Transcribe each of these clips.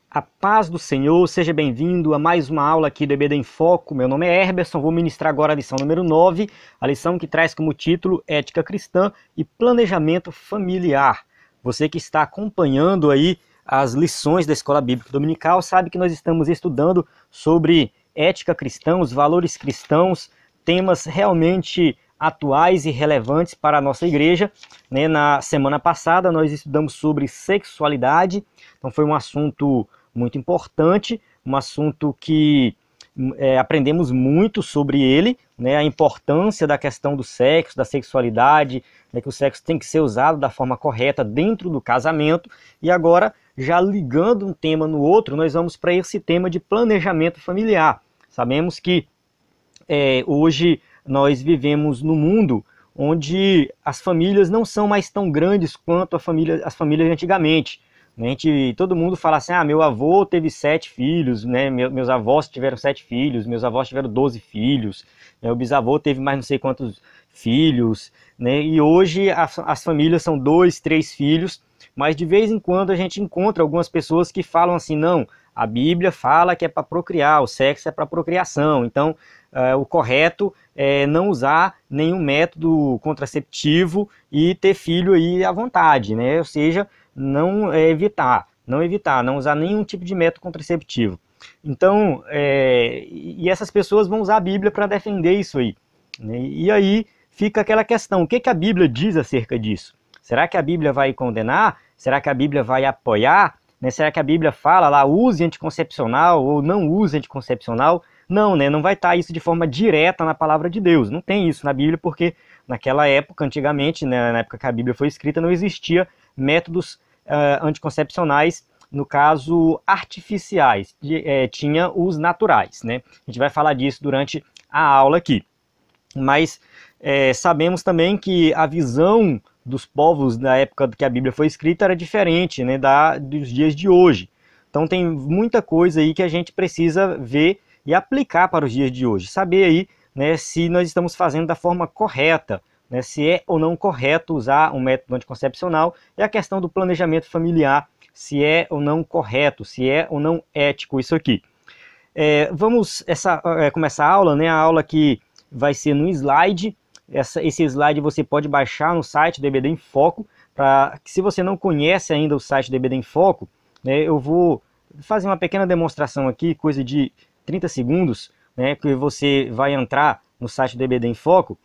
A paz do Senhor, seja bem-vindo a mais uma aula aqui do EBD em Foco. Meu nome é Herberson, vou ministrar agora a lição número 9, a lição que traz como título Ética Cristã e Planejamento Familiar. Você que está acompanhando aí as lições da Escola Bíblica Dominical sabe que nós estamos estudando sobre ética cristã, os valores cristãos, temas realmente atuais e relevantes para a nossa igreja. Na semana passada nós estudamos sobre sexualidade, então foi um assunto muito importante, um assunto que aprendemos muito sobre ele, a importância da questão do sexo, da sexualidade, que o sexo tem que ser usado da forma correta dentro do casamento. E agora, já ligando um tema no outro, nós vamos para esse tema de planejamento familiar. Sabemos que hoje nós vivemos num mundo onde as famílias não são mais tão grandes quanto as famílias de antigamente. Todo mundo fala assim, meu avô teve 7 filhos, meus avós tiveram 7 filhos, meus avós tiveram 12 filhos, o bisavô teve mais não sei quantos filhos, e hoje as famílias são 2, 3 filhos, mas de vez em quando a gente encontra algumas pessoas que falam assim, não, a Bíblia fala que é para procriar, o sexo é para procriação, então o correto é não usar nenhum método contraceptivo e ter filho aí à vontade, ou seja, não usar nenhum tipo de método contraceptivo. Então, e essas pessoas vão usar a Bíblia para defender isso aí. E aí fica aquela questão, o que a Bíblia diz acerca disso? Será que a Bíblia vai condenar? Será que a Bíblia vai apoiar? Será que a Bíblia fala lá, use anticoncepcional ou não use anticoncepcional? Não, não vai estar isso de forma direta na palavra de Deus. Não tem isso na Bíblia porque naquela época, antigamente, na época que a Bíblia foi escrita, não existia métodos anticoncepcionais, no caso artificiais, tinha os naturais, A gente vai falar disso durante a aula aqui. Mas sabemos também que a visão dos povos da época que a Bíblia foi escrita era diferente, dos dias de hoje. Então tem muita coisa aí que a gente precisa ver e aplicar para os dias de hoje. Saber aí, se nós estamos fazendo da forma correta, se é ou não correto usar um método anticoncepcional, e a questão do planejamento familiar, se é ou não correto, se é ou não ético isso aqui. Vamos começar a aula, a aula que vai ser no slide. Esse slide você pode baixar no site do EBD em Foco, se você não conhece ainda o site do EBD em Foco, eu vou fazer uma pequena demonstração aqui, coisa de 30 segundos, que você vai entrar no site do EBD em Foco.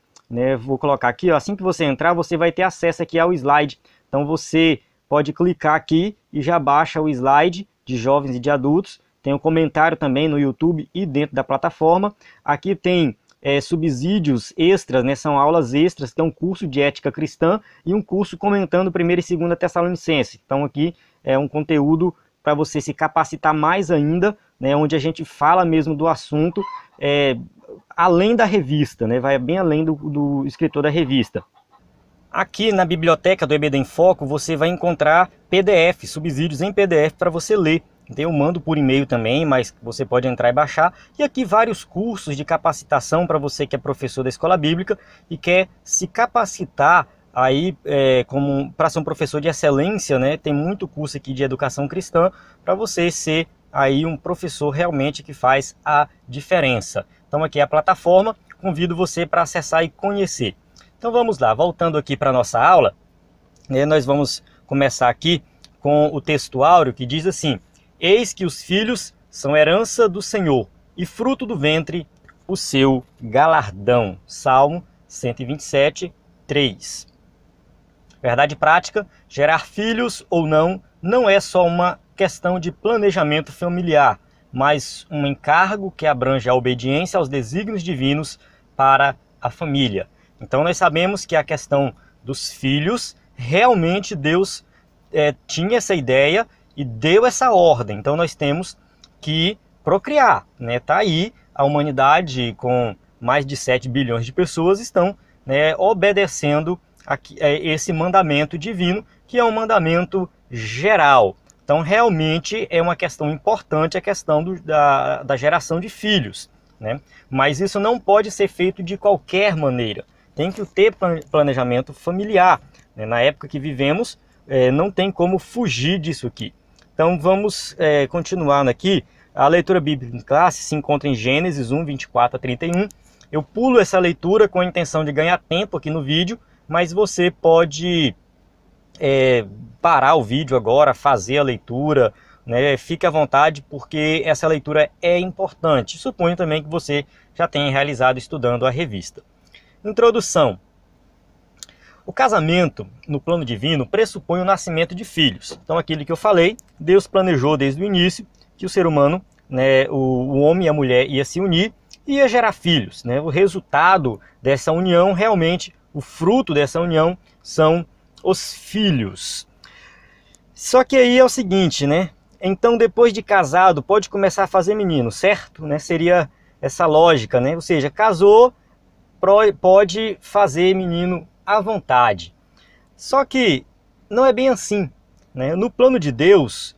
Vou colocar aqui, assim que você entrar, você vai ter acesso aqui ao slide. Então você pode clicar aqui e já baixa o slide de jovens e de adultos. Tem um comentário também no YouTube e dentro da plataforma. Aqui tem subsídios extras, são aulas extras, que é um curso de ética cristã e um curso comentando 1ª e 2ª Tessalonicenses. Então aqui é um conteúdo para você se capacitar mais ainda, onde a gente fala mesmo do assunto, além da revista, vai bem além do escritor da revista. Aqui na biblioteca do EBD em Foco você vai encontrar PDF, subsídios em PDF para você ler. Então, eu mando por e-mail também, mas você pode entrar e baixar. E aqui vários cursos de capacitação para você que é professor da Escola Bíblica e quer se capacitar aí para ser um professor de excelência, Tem muito curso aqui de educação cristã para você ser aí um professor realmente que faz a diferença. Então aqui é a plataforma, convido você para acessar e conhecer. Então vamos lá, voltando aqui para a nossa aula, nós vamos começar aqui com o texto áureo que diz assim: eis que os filhos são herança do Senhor e fruto do ventre o seu galardão. Salmo 127, 3. Verdade prática, gerar filhos ou não é só uma questão de planejamento familiar, mas um encargo que abrange a obediência aos desígnios divinos para a família. Então nós sabemos que a questão dos filhos, realmente Deus tinha essa ideia e deu essa ordem. Então nós temos que procriar, Tá aí a humanidade com mais de 7 bilhões de pessoas estão obedecendo esse mandamento divino, que é um mandamento geral. Então realmente é uma questão importante a questão da geração de filhos, Mas isso não pode ser feito de qualquer maneira. Tem que ter planejamento familiar. Na época que vivemos, não tem como fugir disso aqui. Então vamos continuando aqui. A leitura bíblica em classe se encontra em Gênesis 1, 24 a 31. Eu pulo essa leitura com a intenção de ganhar tempo aqui no vídeo, mas você pode parar o vídeo agora, fazer a leitura, né? Fique à vontade, porque essa leitura é importante. Suponho também que você já tenha realizado estudando a revista. Introdução. O casamento, no plano divino, pressupõe o nascimento de filhos. Então, aquilo que eu falei, Deus planejou desde o início que o ser humano, né, o homem e a mulher ia se unir e ia gerar filhos, né? O resultado dessa união, realmente, o fruto dessa união são os filhos. Só que aí é o seguinte, né? Então, depois de casado, pode começar a fazer menino, certo? Né? Seria essa lógica, né? Ou seja, casou, pode fazer menino à vontade. Só que não é bem assim, né? No plano de Deus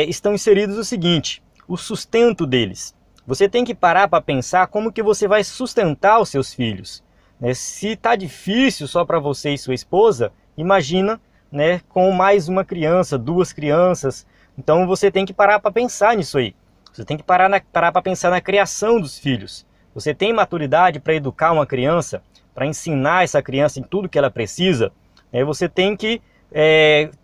estão inseridos o seguinte: o sustento deles. Você tem que parar para pensar como que você vai sustentar os seus filhos, né? Se está difícil só para você e sua esposa, imagina, né, com mais uma criança, duas crianças. Então você tem que parar para pensar nisso aí. Você tem que parar para pensar na criação dos filhos. Você tem maturidade para educar uma criança, para ensinar essa criança em tudo que ela precisa? Você tem que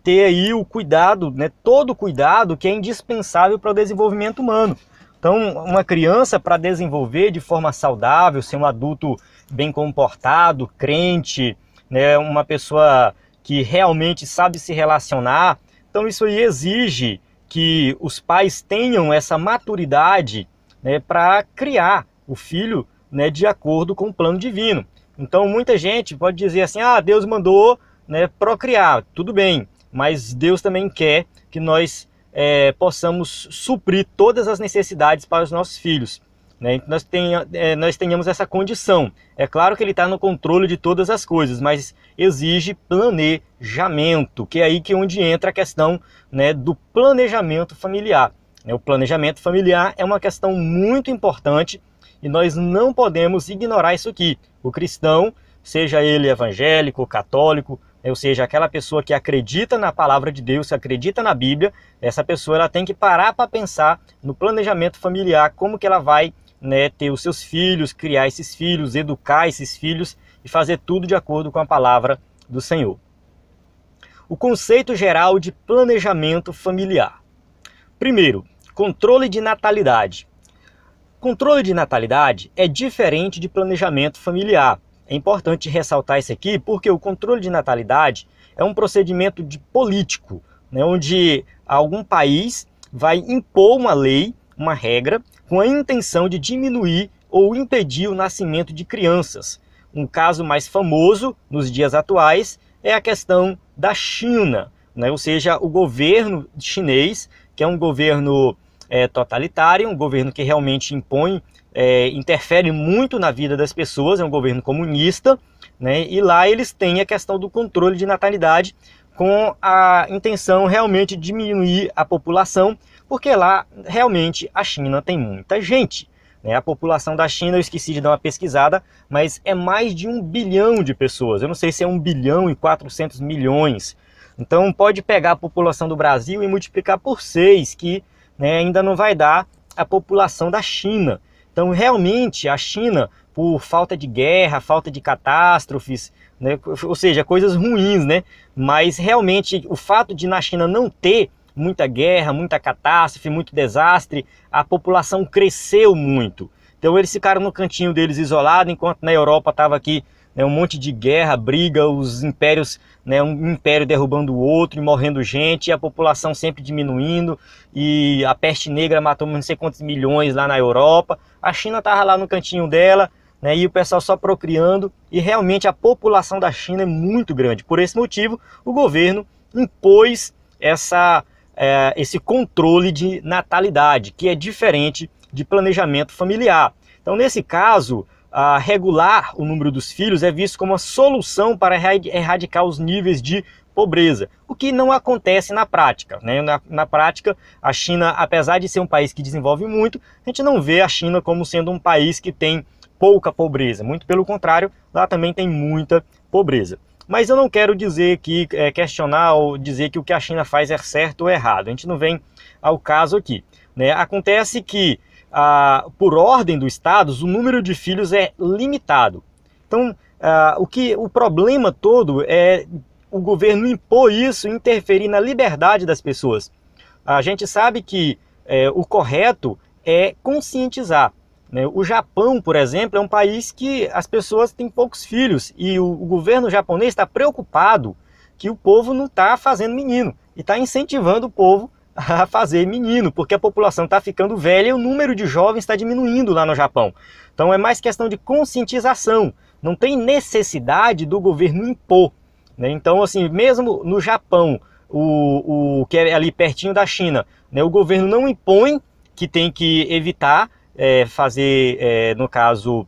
ter aí o cuidado, né, todo o cuidado que é indispensável para o desenvolvimento humano. Então, uma criança, para desenvolver de forma saudável, ser um adulto bem comportado, crente, né, uma pessoa que realmente sabe se relacionar, então isso aí exige que os pais tenham essa maturidade, né, para criar o filho, né, de acordo com o plano divino. Então muita gente pode dizer assim: ah, Deus mandou, né, procriar, tudo bem, mas Deus também quer que nós possamos suprir todas as necessidades para os nossos filhos, né? Nós tenhamos essa condição. É claro que Ele está no controle de todas as coisas, mas exige planejamento, que é aí onde entra a questão, né, do planejamento familiar. O planejamento familiar é uma questão muito importante e nós não podemos ignorar isso aqui. O cristão, seja ele evangélico, católico, ou seja, aquela pessoa que acredita na palavra de Deus, que acredita na Bíblia, essa pessoa ela tem que parar para pensar no planejamento familiar, como que ela vai, né, ter os seus filhos, criar esses filhos, educar esses filhos e fazer tudo de acordo com a palavra do Senhor. O conceito geral de planejamento familiar. Primeiro, controle de natalidade. Controle de natalidade é diferente de planejamento familiar. É importante ressaltar isso aqui porque o controle de natalidade é um procedimento político, né, onde algum país vai impor uma lei, uma regra, com a intenção de diminuir ou impedir o nascimento de crianças. Um caso mais famoso nos dias atuais é a questão da China, né? Ou seja, o governo chinês, que é um governo totalitário, um governo que realmente impõe, interfere muito na vida das pessoas, é um governo comunista, né? E lá eles têm a questão do controle de natalidade com a intenção realmente de diminuir a população, porque lá realmente a China tem muita gente, né? A população da China, eu esqueci de dar uma pesquisada, mas é mais de 1 bilhão de pessoas. Eu não sei se é 1 bilhão e 400 milhões. Então pode pegar a população do Brasil e multiplicar por 6, que, né, ainda não vai dar a população da China. Então realmente a China, por falta de guerra, falta de catástrofes, né, ou seja, coisas ruins, né? Mas realmente o fato de na China não ter muita guerra, muita catástrofe, muito desastre, a população cresceu muito. Então eles ficaram no cantinho deles isolado, enquanto na Europa estava aqui, né, um monte de guerra, briga, os impérios, né, um império derrubando o outro e morrendo gente, e a população sempre diminuindo, e a peste negra matou não sei quantos milhões lá na Europa. A China estava lá no cantinho dela, né, e o pessoal só procriando, e realmente a população da China é muito grande. Por esse motivo, o governo impôs esse controle de natalidade, que é diferente de planejamento familiar. Então, nesse caso, regular o número dos filhos é visto como uma solução para erradicar os níveis de pobreza, o que não acontece na prática, né? Na prática, a China, apesar de ser um país que desenvolve muito, a gente não vê a China como sendo um país que tem pouca pobreza. Muito pelo contrário, lá também tem muita pobreza. Mas eu não quero dizer aqui, questionar ou dizer que o que a China faz é certo ou errado. A gente não vem ao caso aqui, né? Acontece que, por ordem dos estados, o número de filhos é limitado. Então, o problema todo é o governo impor isso, interferir na liberdade das pessoas. A gente sabe que o correto é conscientizar, né? O Japão, por exemplo, é um país que as pessoas têm poucos filhos e o governo japonês está preocupado que o povo não está fazendo menino e está incentivando o povo a fazer menino, porque a população está ficando velha e o número de jovens está diminuindo lá no Japão. Então é mais questão de conscientização, não tem necessidade do governo impor, né? Então, assim, mesmo no Japão, que é ali pertinho da China, né, o governo não impõe que tem que evitar fazer, no caso,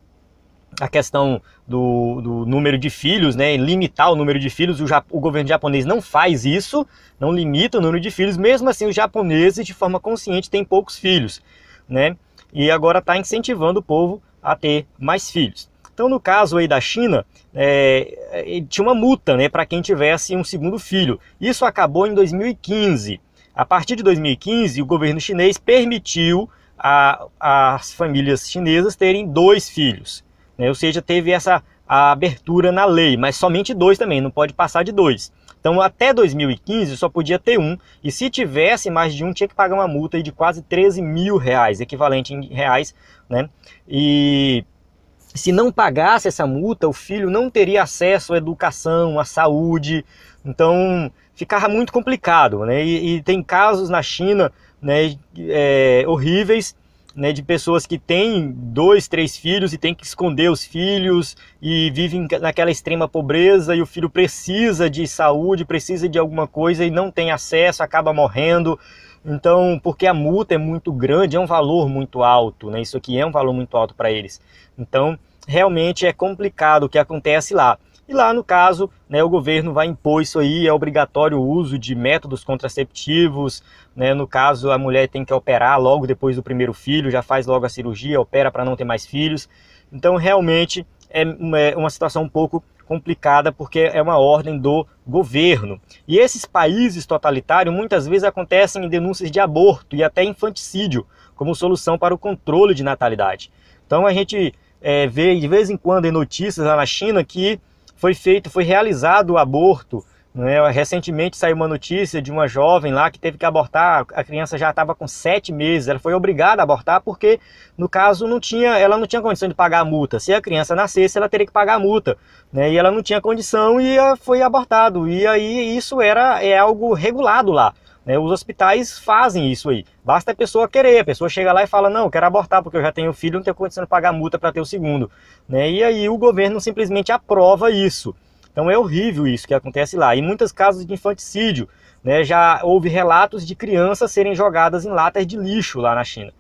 a questão do número de filhos, né, limitar o número de filhos. O governo japonês não faz isso, não limita o número de filhos. Mesmo assim, os japoneses, de forma consciente, têm poucos filhos, né, e agora está incentivando o povo a ter mais filhos. Então, no caso aí da China, tinha uma multa, né, para quem tivesse um segundo filho. Isso acabou em 2015. A partir de 2015, o governo chinês permitiu as famílias chinesas terem 2 filhos, né? Ou seja, teve a abertura na lei, mas somente 2 também, não pode passar de 2. Então, até 2015 só podia ter 1, e se tivesse mais de 1, tinha que pagar uma multa de quase 13 mil reais, equivalente em reais, né? E se não pagasse essa multa, o filho não teria acesso à educação, à saúde. Então ficava muito complicado, né? E tem casos na China, né, horríveis, né, de pessoas que têm 2, 3 filhos e tem que esconder os filhos e vivem naquela extrema pobreza, e o filho precisa de saúde, precisa de alguma coisa e não tem acesso, acaba morrendo. Então, porque a multa é muito grande, é um valor muito alto, né? Isso aqui é um valor muito alto para eles. Então, realmente é complicado o que acontece lá. E lá, no caso, né, o governo vai impor isso aí, é obrigatório o uso de métodos contraceptivos, né? No caso, a mulher tem que operar logo depois do primeiro filho, já faz logo a cirurgia, opera para não ter mais filhos. Então, realmente, é uma situação um pouco complicada, porque é uma ordem do governo. E esses países totalitários, muitas vezes acontecem em denúncias de aborto e até infanticídio, como solução para o controle de natalidade. Então, a gente vê de vez em quando em notícias lá na China que foi realizado o aborto, né? Recentemente saiu uma notícia de uma jovem lá que teve que abortar, a criança já estava com 7 meses, ela foi obrigada a abortar porque, no caso, ela não tinha condição de pagar a multa. Se a criança nascesse, ela teria que pagar a multa, né? E ela não tinha condição e foi abortado. E aí isso é algo regulado lá, né? Os hospitais fazem isso aí, basta a pessoa querer, a pessoa chega lá e fala, não, eu quero abortar porque eu já tenho filho, não tenho condição de pagar multa para ter o segundo, né? E aí o governo simplesmente aprova isso. Então é horrível isso que acontece lá. E muitos casos de infanticídio, né? Já houve relatos de crianças serem jogadas em latas de lixo lá na China.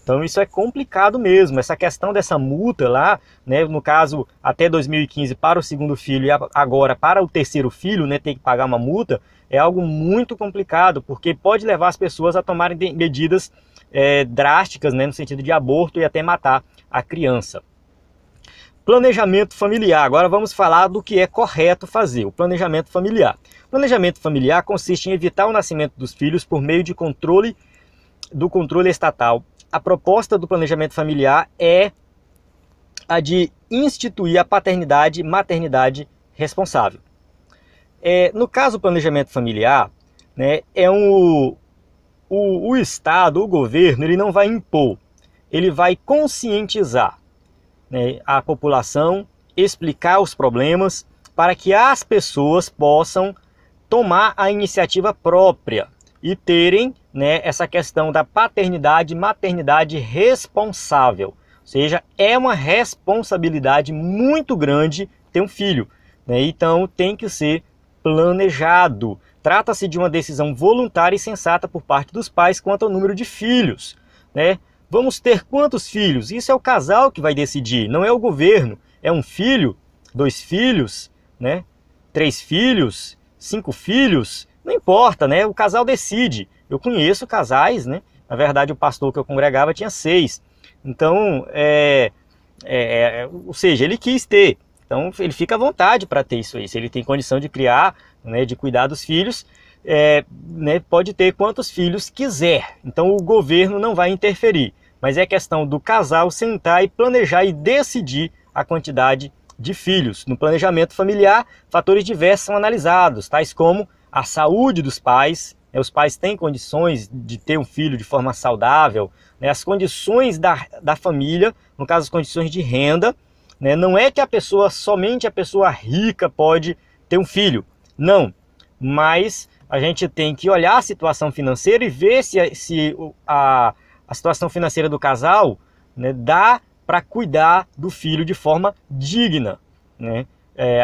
Então isso é complicado mesmo. Essa questão dessa multa lá, né, no caso até 2015 para o segundo filho e agora para o terceiro filho, né, ter que pagar uma multa, é algo muito complicado, porque pode levar as pessoas a tomarem medidas drásticas, né, no sentido de aborto e até matar a criança. Planejamento familiar. Agora vamos falar do que é correto fazer, o planejamento familiar. O planejamento familiar consiste em evitar o nascimento dos filhos por meio de controle estatal. A proposta do planejamento familiar é a de instituir a paternidade e maternidade responsável. No caso do planejamento familiar, né, o Estado, o governo, ele não vai impor, ele vai conscientizar, né, a população, explicar os problemas para que as pessoas possam tomar a iniciativa própria e terem, né, essa questão da paternidade e maternidade responsável. Ou seja, é uma responsabilidade muito grande ter um filho, né? Então tem que ser planejado. Trata-se de uma decisão voluntária e sensata por parte dos pais quanto ao número de filhos, né? Vamos ter quantos filhos? Isso é o casal que vai decidir, não é o governo. É 1 filho, 2 filhos, né? 3 filhos, 5 filhos, não importa, né? O casal decide. Eu conheço casais, né? Na verdade, o pastor que eu congregava tinha 6. Então, ou seja, ele quis ter. Então ele fica à vontade para ter isso aí. Se ele tem condição de criar, né, de cuidar dos filhos, né, pode ter quantos filhos quiser. Então o governo não vai interferir. Mas é questão do casal sentar e planejar e decidir a quantidade de filhos. No planejamento familiar, fatores diversos são analisados, tais como a saúde dos pais. Os pais têm condições de ter um filho de forma saudável, né? As condições da família, no caso as condições de renda, né? Não é que somente a pessoa rica pode ter um filho, não, mas a gente tem que olhar a situação financeira e ver se a situação financeira do casal, né, dá para cuidar do filho de forma digna, né?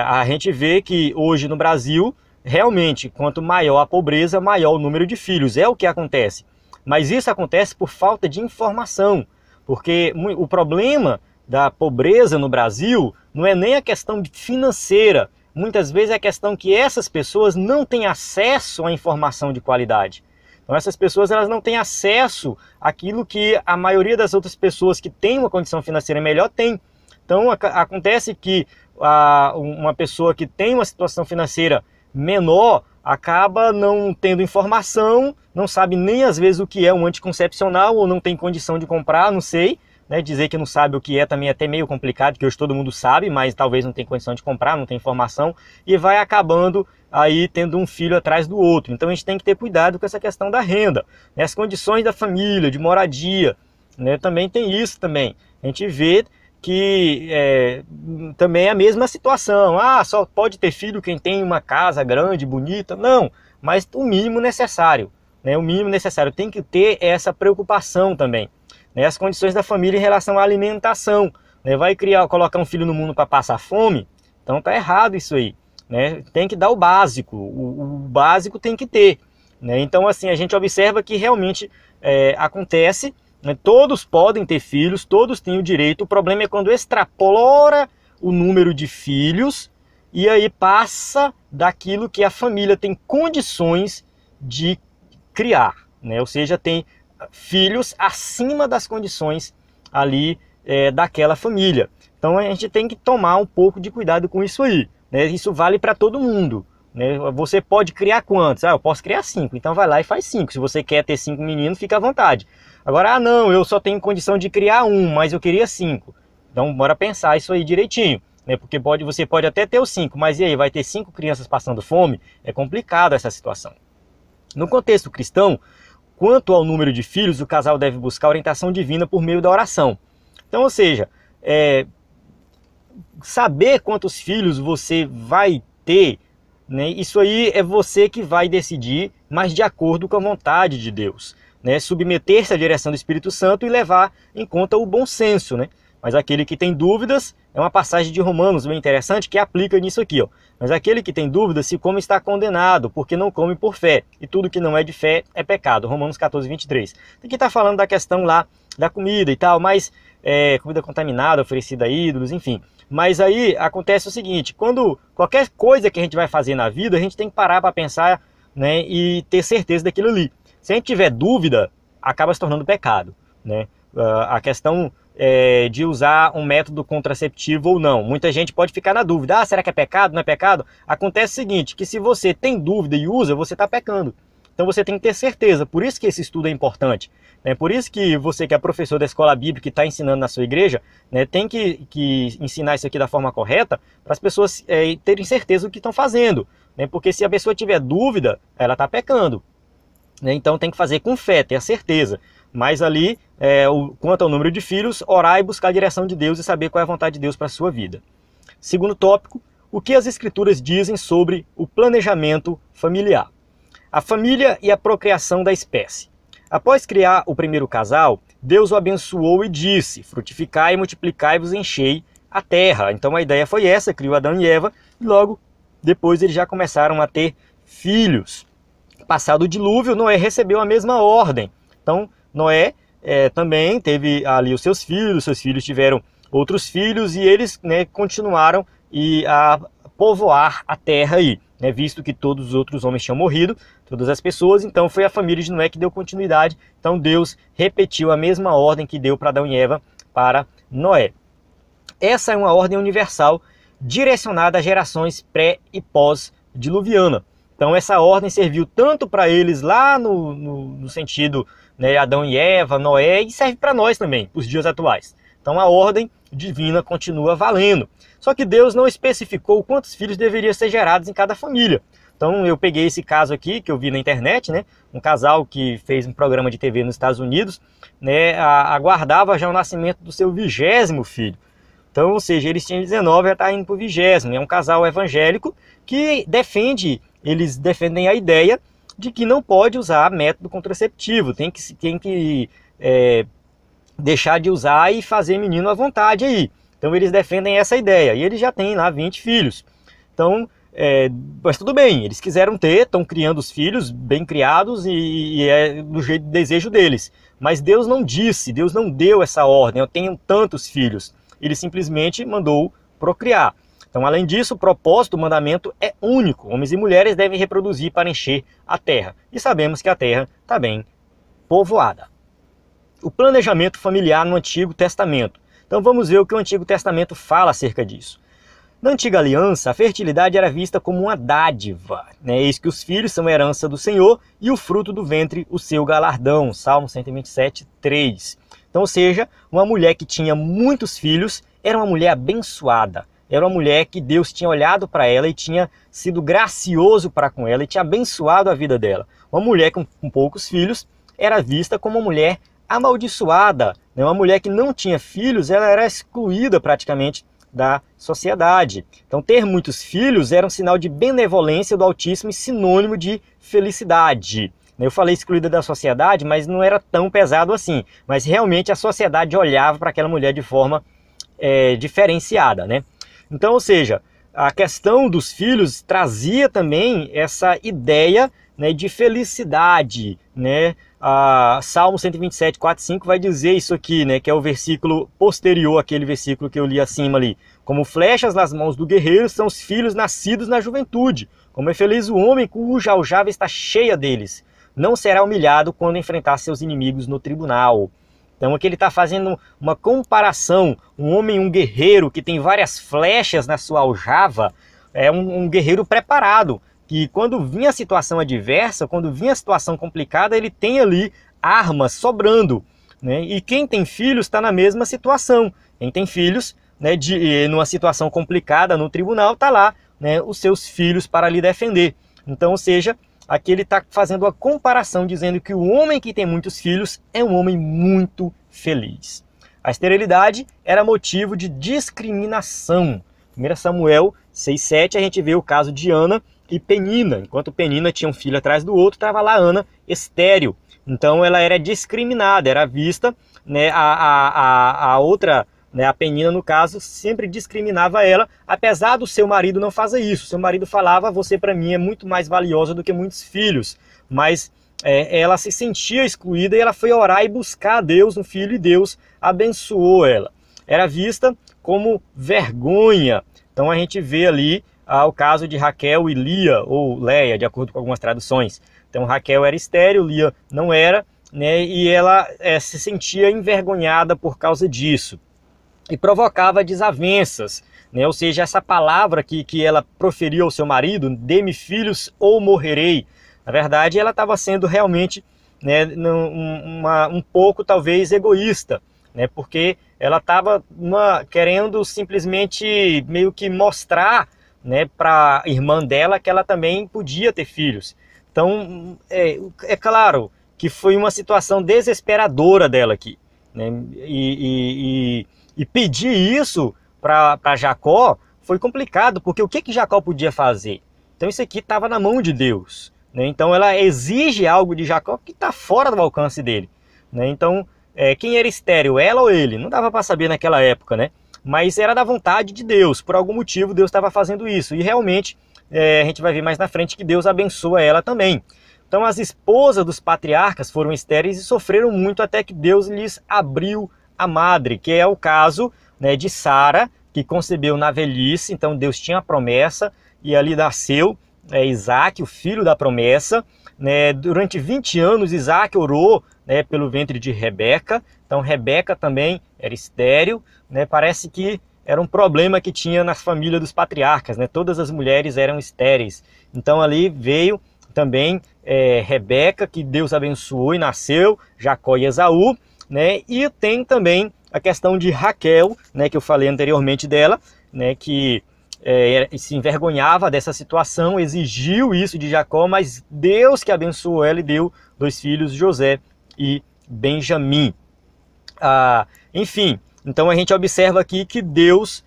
A gente vê que hoje no Brasil, realmente, quanto maior a pobreza, maior o número de filhos, é o que acontece. Mas isso acontece por falta de informação, porque o problema da pobreza no Brasil não é nem a questão financeira, muitas vezes é a questão que essas pessoas não têm acesso à informação de qualidade. Então essas pessoas elas não têm acesso àquilo que a maioria das outras pessoas que têm uma condição financeira melhor tem. Então acontece que uma pessoa que tem uma situação financeira menor acaba não tendo informação, não sabe nem às vezes o que é um anticoncepcional ou não tem condição de comprar, não sei. Né, dizer que não sabe o que é também é até meio complicado, que hoje todo mundo sabe, mas talvez não tem condição de comprar, não tem informação, e vai acabando aí tendo um filho atrás do outro. Então a gente tem que ter cuidado com essa questão da renda, né, as condições da família, de moradia, né, também tem isso também. A gente vê que também é a mesma situação, só pode ter filho quem tem uma casa grande, bonita, não, mas o mínimo necessário, né, o mínimo necessário, tem que ter essa preocupação também. As condições da família em relação à alimentação, né? Vai colocar um filho no mundo para passar fome, então tá errado isso aí, né? Tem que dar o básico, o básico tem que ter, né? Então assim, a gente observa que realmente acontece, né? Todos podem ter filhos, todos têm o direito, o problema é quando extrapola o número de filhos e aí passa daquilo que a família tem condições de criar, né? Ou seja, tem filhos acima das condições ali daquela família. Então a gente tem que tomar um pouco de cuidado com isso aí, né? Isso vale para todo mundo, né? Você pode criar quantos? Eu posso criar 5, então vai lá e faz 5. Se você quer ter 5 meninos, fica à vontade. Agora, não, eu só tenho condição de criar 1, mas eu queria 5. Então bora pensar isso aí direitinho, né? Porque você pode até ter os 5, mas e aí, vai ter 5 crianças passando fome? É complicado essa situação. No contexto cristão, quanto ao número de filhos, o casal deve buscar orientação divina por meio da oração. Então, ou seja, saber quantos filhos você vai ter, né, isso aí é você que vai decidir, mas de acordo com a vontade de Deus, né, submeter-se à direção do Espírito Santo e levar em conta o bom senso, né? Mas aquele que tem dúvidas, é uma passagem de Romanos bem interessante que aplica nisso aqui, ó. Mas aquele que tem dúvidas se come está condenado, porque não come por fé, e tudo que não é de fé é pecado. Romanos 14, 23. Aqui está falando da questão lá da comida e tal, mas comida contaminada, oferecida a ídolos, enfim. Mas aí acontece o seguinte, quando qualquer coisa que a gente vai fazer na vida, a gente tem que parar para pensar, né, e ter certeza daquilo ali. Se a gente tiver dúvida, acaba se tornando pecado, né? A questão de usar um método contraceptivo ou não. Muita gente pode ficar na dúvida, será que é pecado, não é pecado? Acontece o seguinte, que se você tem dúvida e usa, você está pecando. Então você tem que ter certeza, por isso que esse estudo é importante, né? Por isso que você que é professor da escola bíblica e está ensinando na sua igreja, né, tem que ensinar isso aqui da forma correta, para as pessoas terem certeza do que estão fazendo, né? Porque se a pessoa tiver dúvida, ela está pecando, né? Então tem que fazer com fé, ter a certeza. Mas ali, quanto ao número de filhos, orar e buscar a direção de Deus e saber qual é a vontade de Deus para a sua vida. Segundo tópico, o que as Escrituras dizem sobre o planejamento familiar. A família e a procriação da espécie. Após criar o primeiro casal, Deus o abençoou e disse, frutificai e multiplicai-vos, enchei a terra. Então a ideia foi essa, criou Adão e Eva, e logo depois eles já começaram a ter filhos. Passado o dilúvio, Noé recebeu a mesma ordem. Então Noé também teve ali os seus filhos tiveram outros filhos e eles, né, continuaram a povoar a terra aí, né, visto que todos os outros homens tinham morrido, todas as pessoas, então foi a família de Noé que deu continuidade, então Deus repetiu a mesma ordem que deu para Adão e Eva para Noé. Essa é uma ordem universal direcionada a gerações pré e pós-diluviana. Então essa ordem serviu tanto para eles lá no sentido, né, Adão e Eva, Noé, e serve para nós também, os dias atuais. Então a ordem divina continua valendo. Só que Deus não especificou quantos filhos deveriam ser gerados em cada família. Então eu peguei esse caso aqui, que eu vi na internet, né, um casal que fez um programa de TV nos Estados Unidos, né, aguardava já o nascimento do seu 20º filho. Então, ou seja, eles tinham 19 e já está indo para o 20º. É um casal evangélico que eles defendem a ideia de que não pode usar método contraceptivo, tem que deixar de usar e fazer menino à vontade aí. Então eles defendem essa ideia, e eles já têm lá 20 filhos. Então, mas tudo bem, eles quiseram ter, estão criando os filhos, bem criados, e é do jeito do desejo deles. Mas Deus não disse, Deus não deu essa ordem, eu tenho tantos filhos. Ele simplesmente mandou procriar. Então, além disso, o propósito do mandamento é único. Homens e mulheres devem reproduzir para encher a terra. E sabemos que a terra está bem povoada. O planejamento familiar no Antigo Testamento. Então vamos ver o que o Antigo Testamento fala acerca disso. Na Antiga Aliança, a fertilidade era vista como uma dádiva, né? Eis que os filhos são herança do Senhor e o fruto do ventre o seu galardão. Salmo 127, 3. Então, ou seja, uma mulher que tinha muitos filhos era uma mulher abençoada. Era uma mulher que Deus tinha olhado para ela e tinha sido gracioso para com ela e tinha abençoado a vida dela. Uma mulher com poucos filhos era vista como uma mulher amaldiçoada, né? Uma mulher que não tinha filhos, ela era excluída praticamente da sociedade. Então ter muitos filhos era um sinal de benevolência do Altíssimo e sinônimo de felicidade. Eu falei excluída da sociedade, mas não era tão pesado assim. Mas realmente a sociedade olhava para aquela mulher de forma diferenciada, né? Então, ou seja, a questão dos filhos trazia também essa ideia, né, de felicidade, né? Salmo 127, 4 e 5 vai dizer isso aqui, né, que é o versículo posterior àquele versículo que eu li acima ali. Como flechas nas mãos do guerreiro são os filhos nascidos na juventude. Como é feliz o homem cuja aljava está cheia deles. Não será humilhado quando enfrentar seus inimigos no tribunal. Então aqui ele está fazendo uma comparação. Um homem, um guerreiro que tem várias flechas na sua aljava, é um guerreiro preparado, que quando vinha a situação adversa, quando vinha a situação complicada, ele tem ali armas sobrando, né? E quem tem filhos está na mesma situação. Quem tem filhos, né, numa situação complicada no tribunal, está lá, né, os seus filhos para lhe defender. Então, ou seja, aqui ele está fazendo a comparação, dizendo que o homem que tem muitos filhos é um homem muito feliz. A esterilidade era motivo de discriminação. 1 Samuel 6,7 a gente vê o caso de Ana e Penina. Enquanto Penina tinha um filho atrás do outro, estava lá Ana estéril. Então ela era discriminada, era vista, né, a outra, né, a Penina no caso, sempre discriminava ela, apesar do seu marido não fazer isso. Seu marido falava, você para mim é muito mais valiosa do que muitos filhos. Mas ela se sentia excluída e ela foi orar e buscar a Deus no filho e Deus abençoou ela. Era vista como vergonha. Então a gente vê ali o caso de Raquel e Lia, ou Leia, de acordo com algumas traduções. Então Raquel era estéril, Lia não era, né, e ela se sentia envergonhada por causa disso. E provocava desavenças, né? Ou seja, essa palavra que ela proferiu ao seu marido, dê-me filhos ou morrerei, na verdade ela estava sendo realmente, né, um pouco talvez egoísta, né, porque ela estava querendo simplesmente meio que mostrar, né, para a irmã dela que ela também podia ter filhos. Então é claro que foi uma situação desesperadora dela aqui, né? E pedir isso para Jacó foi complicado, porque o que Jacó podia fazer? Então isso aqui estava na mão de Deus, né? Então ela exige algo de Jacó que está fora do alcance dele, né? Então quem era estéril, ela ou ele? Não dava para saber naquela época, né? Mas era da vontade de Deus, por algum motivo Deus estava fazendo isso, e realmente a gente vai ver mais na frente que Deus abençoa ela também. Então as esposas dos patriarcas foram estéreis e sofreram muito até que Deus lhes abriu a madre, que é o caso, né, de Sara, que concebeu na velhice. Então Deus tinha a promessa e ali nasceu Isaac, o filho da promessa, né? Durante 20 anos Isaac orou, né, pelo ventre de Rebeca. Então Rebeca também era estéril, né? Parece que era um problema que tinha na família dos patriarcas, né? Todas as mulheres eram estéreis. Então ali veio também Rebeca, que Deus abençoou e nasceu, Jacó e Esaú, né? E tem também a questão de Raquel, né, que eu falei anteriormente dela, né, que se envergonhava dessa situação, exigiu isso de Jacó, mas Deus que abençoou ela e deu 2 filhos, José e Benjamim. Enfim, então a gente observa aqui que Deus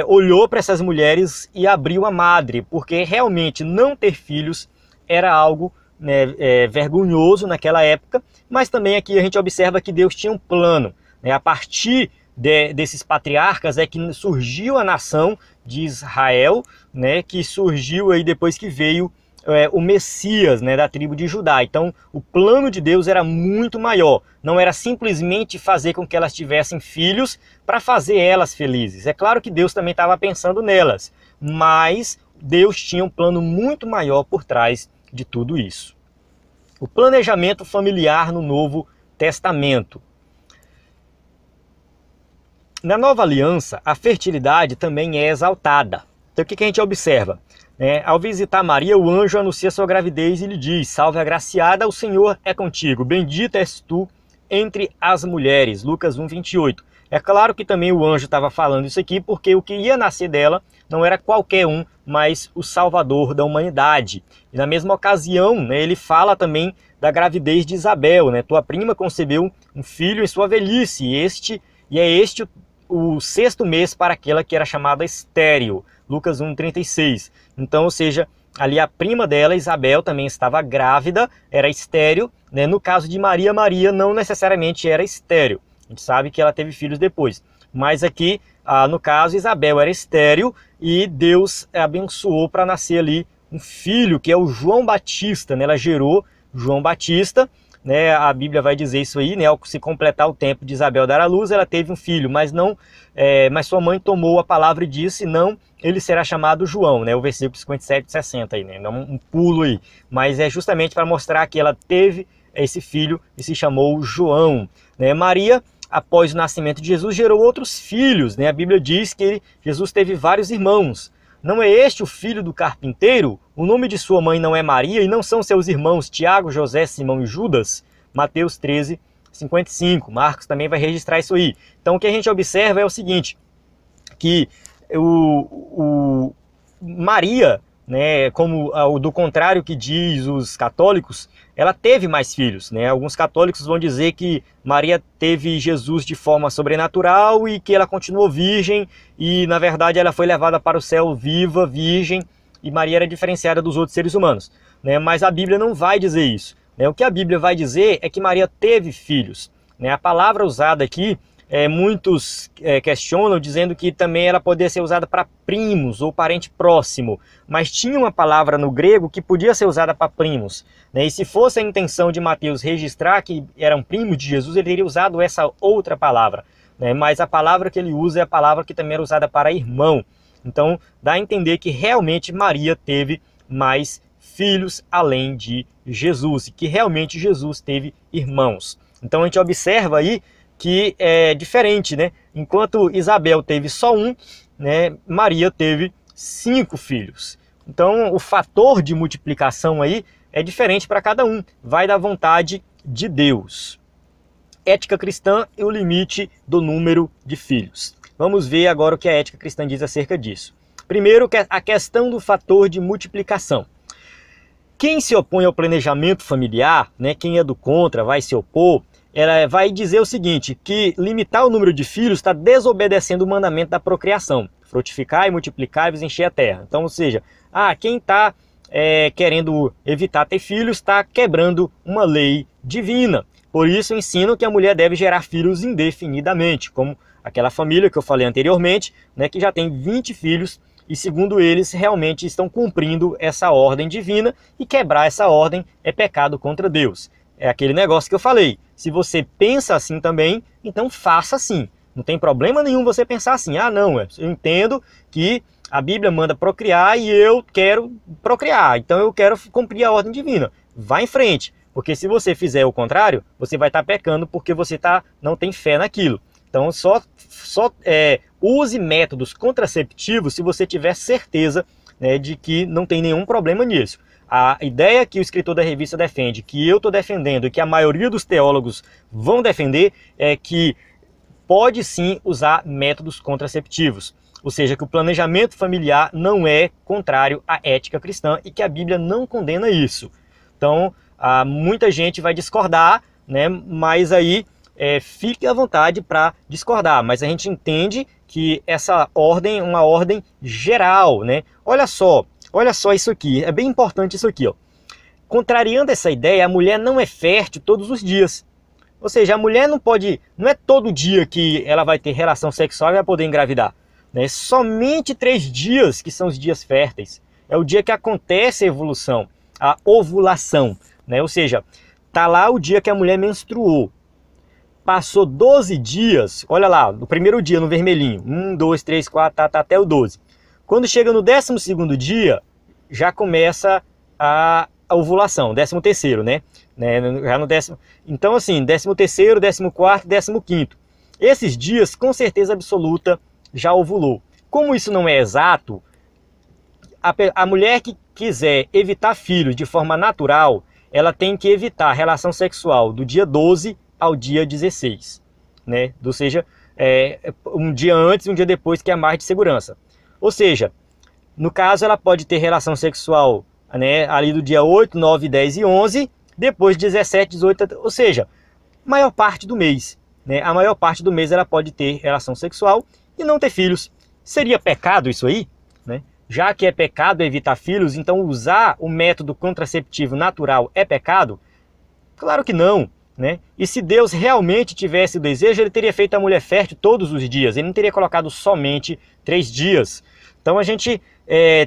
olhou para essas mulheres e abriu a madre, porque realmente não ter filhos era algo, né, vergonhoso naquela época, mas também aqui a gente observa que Deus tinha um plano, né? A partir desses patriarcas é que surgiu a nação de Israel, né, que surgiu aí depois que veio o Messias, né, da tribo de Judá. Então o plano de Deus era muito maior, não era simplesmente fazer com que elas tivessem filhos para fazer elas felizes. É claro que Deus também estava pensando nelas, mas Deus tinha um plano muito maior por trás de tudo isso. O planejamento familiar no Novo Testamento. Na Nova Aliança, a fertilidade também é exaltada. Então o que a gente observa? Ao visitar Maria, o anjo anuncia sua gravidez e lhe diz: salve agraciada, o Senhor é contigo, bendita és tu entre as mulheres. Lucas 1:28. É claro que também o anjo estava falando isso aqui porque o que ia nascer dela não era qualquer um, mas o Salvador da humanidade. E na mesma ocasião, né, ele fala também da gravidez de Isabel, né? Tua prima concebeu um filho em sua velhice, e é este o 6º mês para aquela que era chamada estéril. Lucas 1:36. Então, ou seja, ali a prima dela, Isabel, também estava grávida, era estéril, né? No caso de Maria, Maria não necessariamente era estéril. A gente sabe que ela teve filhos depois. Mas aqui, no caso, Isabel era estéril e Deus abençoou para nascer ali um filho, que é o João Batista, né? Ela gerou João Batista, né? A Bíblia vai dizer isso aí, né? Ao se completar o tempo de Isabel dar à luz, ela teve um filho, mas sua mãe tomou a palavra e disse: não, ele será chamado João, né? O versículo 57 e 60 aí, né? Não um pulo aí, mas é justamente para mostrar que ela teve esse filho e se chamou João, né? Maria, após o nascimento de Jesus, gerou outros filhos, né? A Bíblia diz que Jesus teve vários irmãos. Não é este o filho do carpinteiro? O nome de sua mãe não é Maria e não são seus irmãos Tiago, José, Simão e Judas? Mateus 13:55. Marcos também vai registrar isso aí. Então o que a gente observa é o seguinte, que Maria, né, como do contrário que diz os católicos, ela teve mais filhos, né? Alguns católicos vão dizer que Maria teve Jesus de forma sobrenatural e que ela continuou virgem e na verdade ela foi levada para o céu viva, virgem, e Maria era diferenciada dos outros seres humanos, né? Mas a Bíblia não vai dizer isso, né? O que a Bíblia vai dizer é que Maria teve filhos, né? A palavra usada aqui, muitos questionam, dizendo que também ela poderia ser usada para primos ou parente próximo, mas tinha uma palavra no grego que podia ser usada para primos, né? E se fosse a intenção de Mateus registrar que eram primos de Jesus, ele teria usado essa outra palavra, né? Mas a palavra que ele usa é a palavra que também era usada para irmão. Então dá a entender que realmente Maria teve mais filhos além de Jesus, e que realmente Jesus teve irmãos. Então a gente observa aí que é diferente, né? Enquanto Isabel teve só um, né, Maria teve 5 filhos. Então o fator de multiplicação aí é diferente para cada um, vai da vontade de Deus. Ética cristã e o limite do número de filhos. Vamos ver agora o que a ética cristã diz acerca disso. Primeiro, a questão do fator de multiplicação. Quem se opõe ao planejamento familiar, né, quem é do contra, vai se opor, ela vai dizer o seguinte, que limitar o número de filhos está desobedecendo o mandamento da procriação. Frutificar e multiplicar e vos encher a terra. Então, ou seja, quem está querendo evitar ter filhos está quebrando uma lei divina. Por isso, ensino que a mulher deve gerar filhos indefinidamente, como aquela família que eu falei anteriormente, né, que já tem 20 filhos, e segundo eles, realmente estão cumprindo essa ordem divina, e quebrar essa ordem é pecado contra Deus. É aquele negócio que eu falei, se você pensa assim também, então faça assim. Não tem problema nenhum você pensar assim, não, eu entendo que a Bíblia manda procriar e eu quero procriar, então eu quero cumprir a ordem divina. Vá em frente, porque se você fizer o contrário, você vai estar pecando porque você não tem fé naquilo. Então use métodos contraceptivos se você tiver certeza, né, de que não tem nenhum problema nisso. A ideia que o escritor da revista defende, que eu estou defendendo e que a maioria dos teólogos vão defender, é que pode sim usar métodos contraceptivos. Ou seja, que o planejamento familiar não é contrário à ética cristã e que a Bíblia não condena isso. Então, muita gente vai discordar, né, mas aí fique à vontade para discordar. Mas a gente entende que essa ordem é uma ordem geral, né? Olha só isso aqui, é bem importante isso aqui, ó. Contrariando essa ideia, a mulher não é fértil todos os dias. Ou seja, a mulher não é todo dia que ela vai ter relação sexual e vai poder engravidar, né? Somente 3 dias que são os dias férteis. É o dia que acontece a evolução, a ovulação, né? Ou seja, tá lá o dia que a mulher menstruou. Passou 12 dias, olha lá, no primeiro dia no vermelhinho, 1, 2, 3, 4, tá até o 12. Quando chega no 12º dia, já começa a ovulação, 13º, né? Já no décimo. Então assim, 13º, 14º, 15º. Esses dias, com certeza absoluta, já ovulou. Como isso não é exato, a mulher que quiser evitar filhos de forma natural, ela tem que evitar a relação sexual do dia 12 ao dia 16, né? Ou seja, um dia antes e um dia depois, que é a margem de segurança. Ou seja, no caso ela pode ter relação sexual, né, ali do dia 8, 9, 10 e 11, depois 17, 18, ou seja, maior parte do mês, né? A maior parte do mês ela pode ter relação sexual e não ter filhos. Seria pecado isso aí, né? Já que é pecado evitar filhos, então usar o método contraceptivo natural é pecado? Claro que não, né? E se Deus realmente tivesse o desejo, ele teria feito a mulher fértil todos os dias, ele não teria colocado somente 3 dias. Então a gente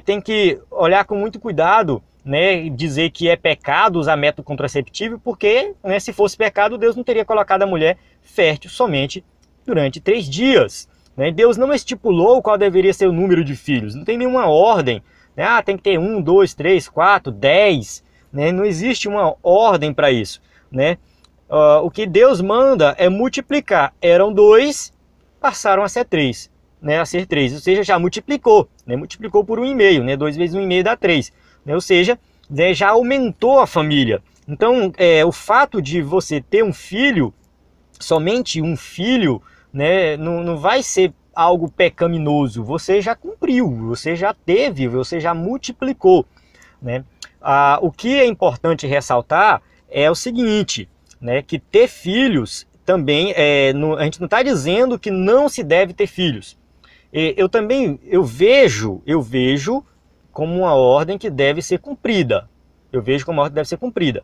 tem que olhar com muito cuidado, né, dizer que é pecado usar método contraceptivo, porque, né, se fosse pecado, Deus não teria colocado a mulher fértil somente durante 3 dias. Né? Deus não estipulou qual deveria ser o número de filhos, não tem nenhuma ordem, né? Tem que ter 1, 2, 3, 4, 10, né? Não existe uma ordem para isso, né? O que Deus manda é multiplicar. Eram 2, passaram a ser 3, né? A ser 3, ou seja, já multiplicou, né? Multiplicou por 1,5, né? 2 vezes 1,5 dá 3, né? Ou seja, né, já aumentou a família. Então, o fato de você ter um filho, somente um filho, né, não vai ser algo pecaminoso. Você já cumpriu, você já teve, você já multiplicou, né? O que é importante ressaltar é o seguinte, né, que ter filhos também, a gente não está dizendo que não se deve ter filhos. Eu vejo como uma ordem que deve ser cumprida. Eu vejo como uma ordem que deve ser cumprida,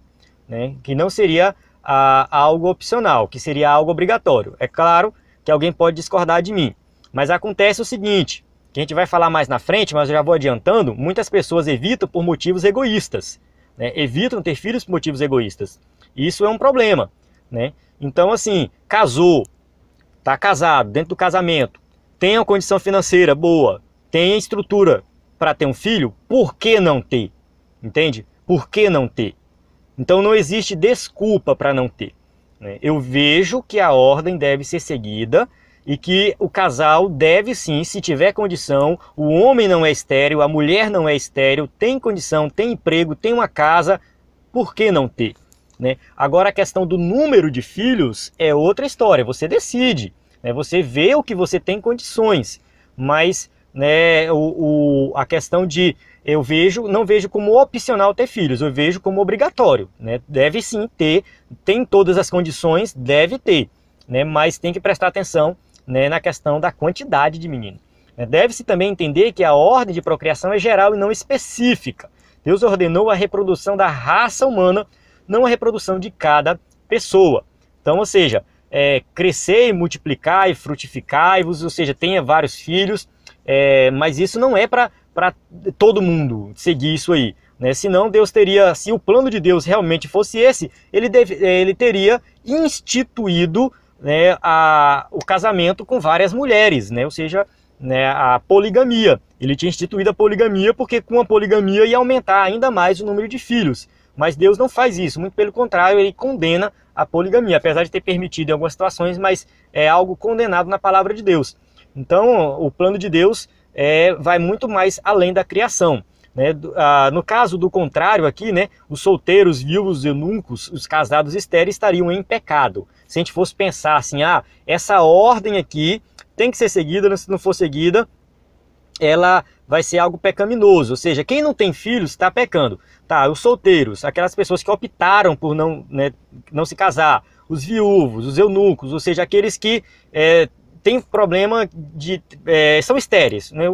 né? Que não seria algo opcional, que seria algo obrigatório. É claro que alguém pode discordar de mim, mas acontece o seguinte, que a gente vai falar mais na frente, mas eu já vou adiantando, muitas pessoas evitam por motivos egoístas, né? Evitam ter filhos por motivos egoístas. Isso é um problema, né? Então assim, casou, está casado, dentro do casamento, tem uma condição financeira boa, tem a estrutura para ter um filho, por que não ter? Entende? Por que não ter? Então não existe desculpa para não ter, né? Eu vejo que a ordem deve ser seguida e que o casal deve sim, se tiver condição, o homem não é estéril, a mulher não é estéril, tem condição, tem emprego, tem uma casa, por que não ter? Né? Agora a questão do número de filhos é outra história, você decide, né? Você vê o que você tem condições, mas, né, a questão de não vejo como opcional ter filhos, eu vejo como obrigatório, né? Deve sim ter, tem todas as condições, deve ter, né? Mas tem que prestar atenção, né, na questão da quantidade de meninos. Deve-se também entender que a ordem de procriação é geral e não específica. Deus ordenou a reprodução da raça humana, não a reprodução de cada pessoa. Então, ou seja, crescer, multiplicar e frutificar, ou seja, tenha vários filhos, mas isso não é para todo mundo seguir isso aí, né? Senão Deus teria, se o plano de Deus realmente fosse esse, ele teria instituído, né, o casamento com várias mulheres, né? Ou seja, né, a poligamia. Ele tinha instituído a poligamia porque com a poligamia ia aumentar ainda mais o número de filhos. Mas Deus não faz isso, muito pelo contrário, ele condena a poligamia, apesar de ter permitido em algumas situações, mas é algo condenado na palavra de Deus. Então, o plano de Deus vai muito mais além da criação, né? No caso do contrário aqui, né, os solteiros, viúvos, eunucos, os casados estéreis estariam em pecado. Se a gente fosse pensar assim, essa ordem aqui tem que ser seguida, se não for seguida, ela vai ser algo pecaminoso, ou seja, quem não tem filhos está pecando. Tá, os solteiros, aquelas pessoas que optaram por não se casar, os viúvos, os eunucos, ou seja, aqueles que têm problema são estéreis, né?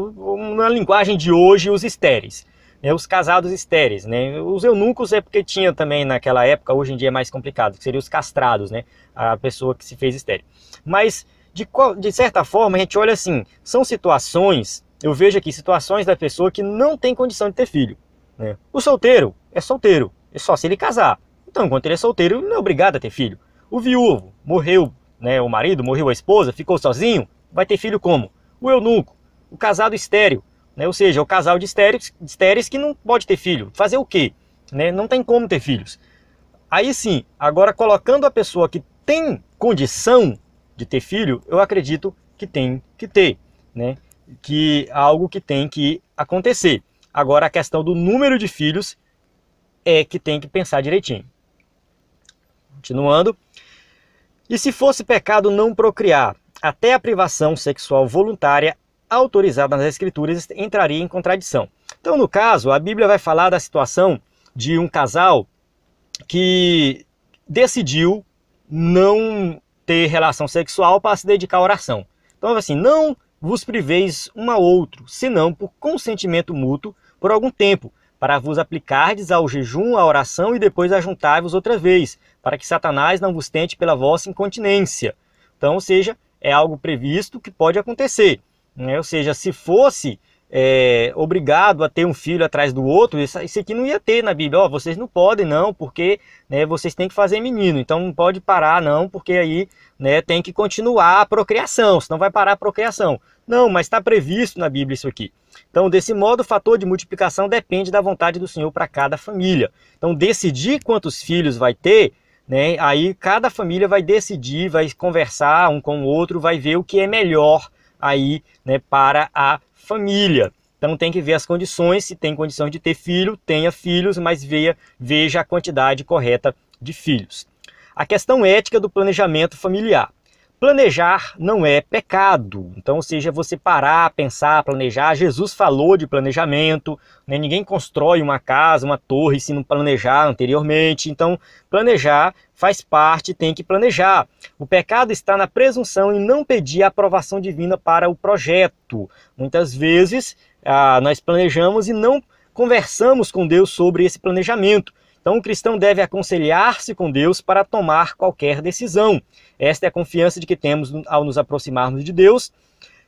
Na linguagem de hoje, os estéreis, né? Os casados estéreis, né? Os eunucos é porque tinha também naquela época, hoje em dia é mais complicado, que seriam os castrados, né? A pessoa que se fez estéril. Mas, de certa forma, a gente olha assim, são situações, eu vejo aqui situações da pessoa que não tem condição de ter filho, né? O solteiro, é só se ele casar. Então, enquanto ele é solteiro, ele não é obrigado a ter filho. O viúvo, morreu, né, o marido, morreu a esposa, ficou sozinho, vai ter filho como? O eunuco, o casado estéril, né? Ou seja, o casal de estéreis que não pode ter filho. Fazer o quê? Né? Não tem como ter filhos. Aí sim, agora colocando a pessoa que tem condição de ter filho, eu acredito que tem que ter, né? Que algo que tem que acontecer. Agora a questão do número de filhos é que tem que pensar direitinho. Continuando. E se fosse pecado não procriar, até a privação sexual voluntária autorizada nas Escrituras entraria em contradição. Então, no caso, a Bíblia vai falar da situação de um casal que decidiu não ter relação sexual para se dedicar à oração. Então, assim, não vos priveis um ao outro, senão por consentimento mútuo por algum tempo, para vos aplicardes ao jejum, à oração e depois ajuntai-vos outra vez, para que Satanás não vos tente pela vossa incontinência. Então, ou seja, é algo previsto que pode acontecer, né? Ou seja, se fosse obrigado a ter um filho atrás do outro, isso aqui não ia ter na Bíblia. Vocês não podem não, porque, né, vocês têm que fazer menino, então não pode parar não, porque aí, né, tem que continuar a procriação, senão vai parar a procriação. Não, mas está previsto na Bíblia isso aqui. Então, desse modo, o fator de multiplicação depende da vontade do Senhor para cada família. Então, decidir quantos filhos vai ter, né, aí cada família vai decidir, vai conversar um com o outro, vai ver o que é melhor aí, né, para a família. Então tem que ver as condições, se tem condição de ter filho, tenha filhos, mas veja a quantidade correta de filhos. A questão ética do planejamento familiar. Planejar não é pecado. Então, ou seja, você parar, pensar, planejar. Jesus falou de planejamento, né? Ninguém constrói uma casa, uma torre se não planejar anteriormente. Então, planejar faz parte, tem que planejar. O pecado está na presunção em não pedir a aprovação divina para o projeto. Muitas vezes, nós planejamos e não conversamos com Deus sobre esse planejamento. Então, o cristão deve aconselhar-se com Deus para tomar qualquer decisão. Esta é a confiança de que temos ao nos aproximarmos de Deus.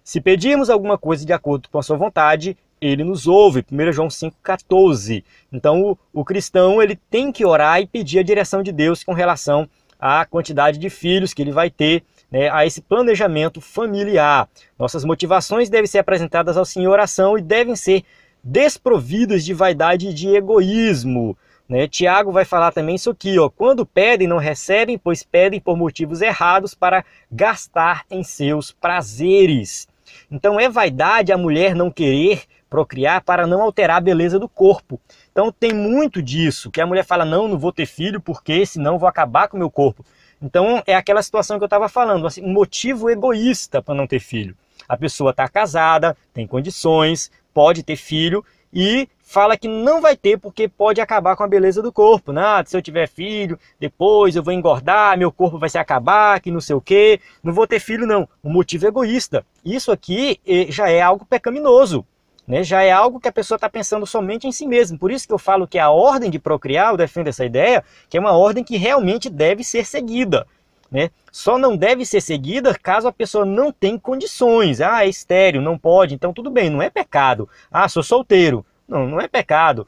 Se pedirmos alguma coisa de acordo com a sua vontade, Ele nos ouve. 1 João 5,14. Então, o cristão ele tem que orar e pedir a direção de Deus com relação à quantidade de filhos que ele vai ter, né, a esse planejamento familiar. Nossas motivações devem ser apresentadas ao Senhor em oração e devem ser desprovidas de vaidade e de egoísmo. Né? Tiago vai falar também isso aqui, ó, quando pedem não recebem, pois pedem por motivos errados para gastar em seus prazeres. Então é vaidade a mulher não querer procriar para não alterar a beleza do corpo. Então tem muito disso, que a mulher fala, não vou ter filho porque senão vou acabar com o meu corpo. Então é aquela situação que eu estava falando, assim, um motivo egoísta para não ter filho. A pessoa está casada, tem condições, pode ter filho, e fala que não vai ter porque pode acabar com a beleza do corpo. Se eu tiver filho, depois eu vou engordar, meu corpo vai se acabar, que não sei o quê. Não vou ter filho não. O motivo é egoísta. Isso aqui já é algo pecaminoso, né? Já é algo que a pessoa está pensando somente em si mesma. Por isso que eu falo que a ordem de procriar, eu defendo essa ideia, que é uma ordem que realmente deve ser seguida. Né? Só não deve ser seguida caso a pessoa não tenha condições. É estéril, não pode, então tudo bem, não é pecado. Sou solteiro. Não é pecado.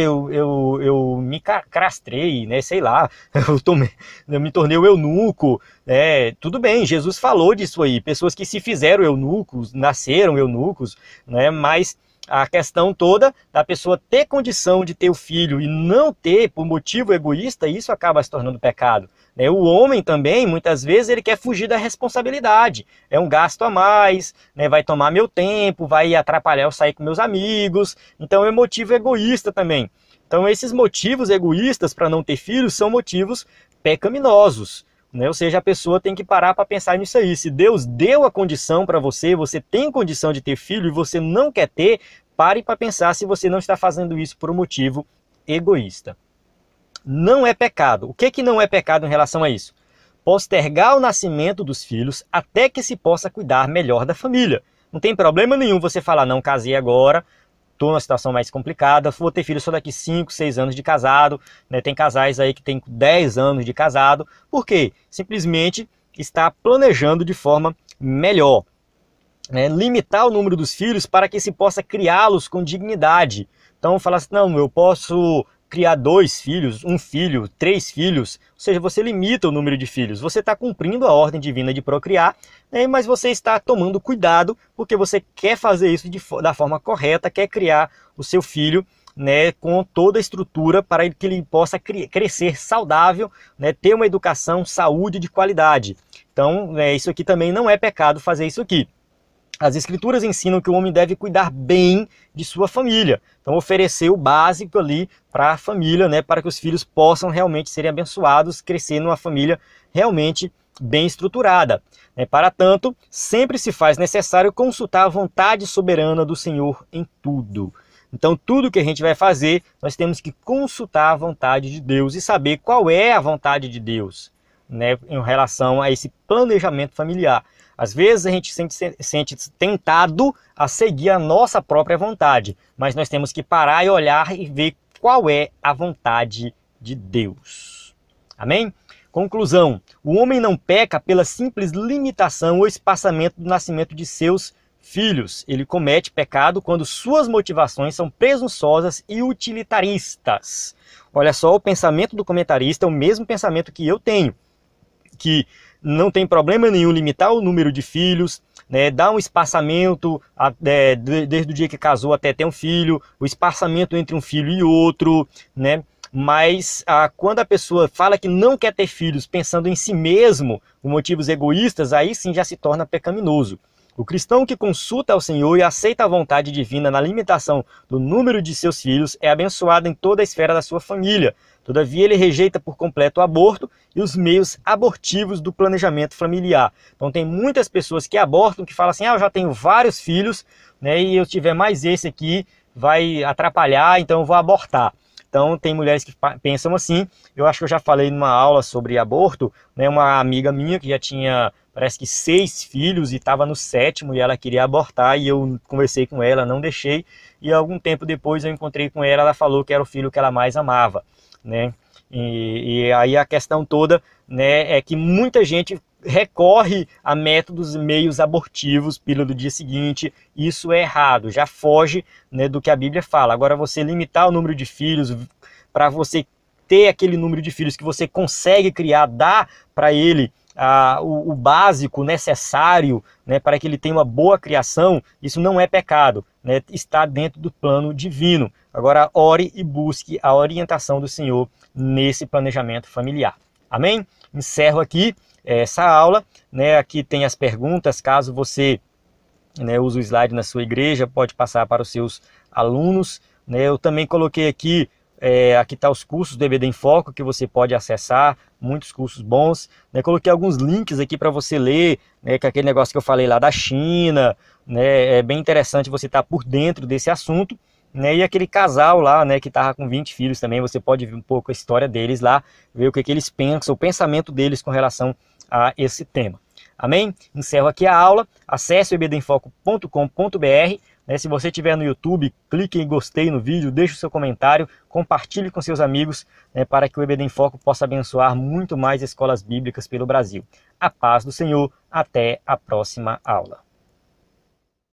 Eu me castrei, né? Sei lá, eu me tornei eunuco. Tudo bem, Jesus falou disso aí. Pessoas que se fizeram eunucos, nasceram eunucos, né? Mas a questão toda da pessoa ter condição de ter o filho e não ter por motivo egoísta, isso acaba se tornando pecado. né? O homem também, muitas vezes, ele quer fugir da responsabilidade. É um gasto a mais, né? Vai tomar meu tempo, vai atrapalhar eu sair com meus amigos. Então é motivo egoísta também. Então esses motivos egoístas para não ter filhos são motivos pecaminosos, né? Ou seja, a pessoa tem que parar para pensar nisso aí. Se Deus deu a condição para você, você tem condição de ter filho e você não quer ter, pare para pensar se você não está fazendo isso por um motivo egoísta. Não é pecado. O que não é pecado em relação a isso? Postergar o nascimento dos filhos até que se possa cuidar melhor da família. Não tem problema nenhum você falar, não, casei agora, estou numa situação mais complicada, vou ter filho só daqui 5, 6 anos de casado, né? Tem casais aí que tem 10 anos de casado. Por quê? Simplesmente está planejando de forma melhor, né? Limitar o número dos filhos para que se possa criá-los com dignidade. Então falar assim, não, eu posso criar 2 filhos, 1 filho, 3 filhos, ou seja, você limita o número de filhos. Você está cumprindo a ordem divina de procriar, né, mas você está tomando cuidado porque você quer fazer isso da forma correta, quer criar o seu filho, né, com toda a estrutura para que ele possa crescer saudável, né, ter uma educação, saúde de qualidade. Então, isso aqui também não é pecado fazer isso aqui. As escrituras ensinam que o homem deve cuidar bem de sua família. Então oferecer o básico ali para a família, né, para que os filhos possam realmente serem abençoados, crescer numa família realmente bem estruturada. Para tanto, sempre se faz necessário consultar a vontade soberana do Senhor em tudo. Então tudo que a gente vai fazer, nós temos que consultar a vontade de Deus e saber qual é a vontade de Deus, né, em relação a esse planejamento familiar. Às vezes a gente sente tentado a seguir a nossa própria vontade, mas nós temos que parar e olhar e ver qual é a vontade de Deus. Amém? Conclusão: o homem não peca pela simples limitação ou espaçamento do nascimento de seus filhos. Ele comete pecado quando suas motivações são presunçosas e utilitaristas. Olha só, o pensamento do comentarista é o mesmo pensamento que eu tenho, que não tem problema nenhum limitar o número de filhos, né, dar um espaçamento desde o dia que casou até ter um filho, o espaçamento entre um filho e outro, né? Mas quando a pessoa fala que não quer ter filhos pensando em si mesmo, por motivos egoístas, aí sim já se torna pecaminoso. O cristão que consulta ao Senhor e aceita a vontade divina na limitação do número de seus filhos é abençoado em toda a esfera da sua família. Todavia, ele rejeita por completo o aborto e os meios abortivos do planejamento familiar. Então, tem muitas pessoas que abortam, que falam assim, eu já tenho vários filhos, né, e eu tiver mais esse aqui, vai atrapalhar, então eu vou abortar. Então, tem mulheres que pensam assim. Eu acho que eu já falei numa aula sobre aborto, né, uma amiga minha que já tinha, parece que 6 filhos e estava no 7º e ela queria abortar e eu conversei com ela, não deixei. E algum tempo depois eu encontrei com ela falou que era o filho que ela mais amava, né? E aí a questão toda, né, é que muita gente recorre a métodos e meios abortivos pílula do dia seguinte. Isso é errado, já foge, né, do que a Bíblia fala. Agora você limitar o número de filhos para você ter aquele número de filhos que você consegue criar, dar para ele o básico necessário, né, para que ele tenha uma boa criação, isso não é pecado, né, está dentro do plano divino. Agora ore e busque a orientação do Senhor nesse planejamento familiar. Amém? Encerro aqui essa aula, né, aqui tem as perguntas, caso você, né, use o slide na sua igreja, pode passar para os seus alunos, né. Eu também coloquei aqui, aqui está os cursos do EBD em Foco que você pode acessar, muitos cursos bons, né. Coloquei alguns links aqui para você ler, né, que é aquele negócio que eu falei lá da China, né, é bem interessante você estar por dentro desse assunto, né, e aquele casal lá, né, que estava com 20 filhos também, você pode ver um pouco a história deles lá, ver o que eles pensam, o pensamento deles com relação a esse tema. Amém? Encerro aqui a aula, acesse o ebdenfoco.com.br, né, se você estiver no YouTube, clique em gostei no vídeo, deixe o seu comentário, compartilhe com seus amigos, né, para que o EBD em Foco possa abençoar muito mais escolas bíblicas pelo Brasil. A paz do Senhor, até a próxima aula.